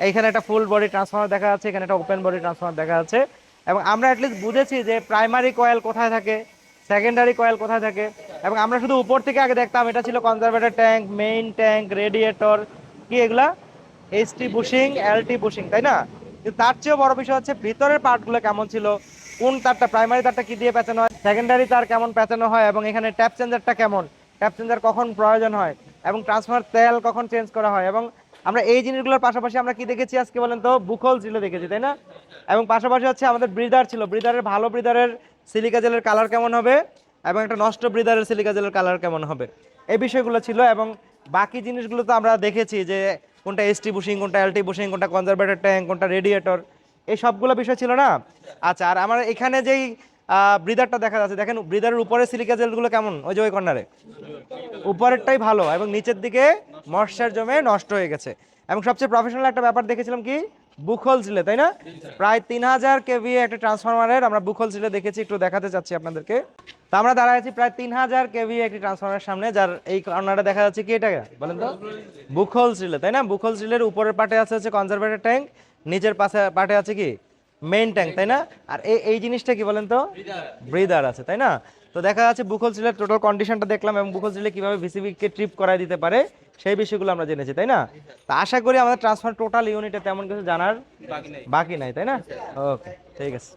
এইখানে একটা full body transformer দেখা যাচ্ছে, এখানে একটা ওপেন বডি ট্রান্সফরমার দেখা যাচ্ছে। এবং আমরা অ্যাটলিস্ট বুঝেছি যে প্রাইমারি কয়েল কোথায় থাকে, সেকেন্ডারি কয়েল কোথায় থাকে। এবং আমরা শুধু উপর থেকে আগে দেখতাম এটা ছিল conservator tank, main tank, radiator, কি এগুলা এইচটি বুশিং, এলটি বুশিং, তাই না? কিন্তু তার চেয়েও বড় বিষয় হচ্ছে ভিতরের পার্টগুলো কেমন ছিল, কোন তারটা, প্রাইমারি তারটা কি দিয়ে পেঁচানো হয়, সেকেন্ডারি তার কেমন পেঁচানো হয়, এবং এখানে ট্যাপ চেঞ্জারটা কেমন, ট্যাপ চেঞ্জার কখন প্রয়োজন হয়, এবং ট্রান্সফার তেল কখন চেঞ্জ করা হয়। এবং আমরা এই জিনিসগুলোর পাশাপাশি আমরা কি দেখেছি আজকে বলেন তো, বুকল ছিল দেখেছি, তাই না? এবং পাশাপাশি হচ্ছে আমাদের ব্রিদার ছিল, ব্রিদারের ভালো ব্রিদারের সিলিকা জেলের কালার কেমন হবে, এবং একটা নষ্ট ব্রিদারের সিলিকা জেলের কালার কেমন হবে, এই বিষয়গুলো ছিল। এবং বাকি জিনিসগুলো তো আমরা দেখেছি যে কোনটা এসটি বুশিং, কোনটা এলটি বুশিং, কোনটা কনজারভেটর ট্যাঙ্ক, কোনটা রেডিয়েটর, এই সবগুলো বিষয় ছিল না? আচ্ছা, আর আমার এখানে যেই ব্রিদারটা দেখা যাচ্ছে, দেখেন ব্রিদারের উপরে সিলিকা জেলগুলো কেমন, ওই যে ওই কর্নারে উপরেরটাই ভালো, এবং নিচের দিকে ময়শ্চার জমে নষ্ট হয়ে গেছে। এবং সবচেয়ে প্রফেশনাল একটা ব্যাপার দেখেছিলাম কি, বুকহোল ছিলে, তাই না? প্রায় 3000 কেভি একটা ট্রান্সফরমারের আমরা বুকহোল ছিলে দেখেছি, একটু দেখাতে চাচ্ছি আপনাদেরকে। তো আমরা দাঁড়ায় আছি প্রায় 3000 কেভি একটি ট্রান্সফরমারের সামনে, যার এই কর্নারে দেখা যাচ্ছে কি, এটা বলেন তো, বুকহোল ছিলে, তাই না? বুকহোল সিলের উপরের পাটে আছে হচ্ছে কনজারভেটর ট্যাঙ্ক, নিচের পাশে পাটে আছে কি, মেইন ট্যাঙ্ক, তাই না? আর এই এই জিনিসটা কি বলেন তো, ব্রিদার আছে, তাই না? তো দেখা যাচ্ছে বুকহোল সিলের টোটাল কন্ডিশনটা দেখলাম, এবং বুকহোল সিলে কিভাবে ভিসিবি কে ট্রিপ করাই দিতে পারে সেই বিষয়গুলো আমরা জেনেছি, তাই না? তো আশা করি আমাদের ট্রান্সফার টোটাল ইউনিটে তেমন কিছু জানার বাকি নাই, তাই না? ওকে, ঠিক আছে।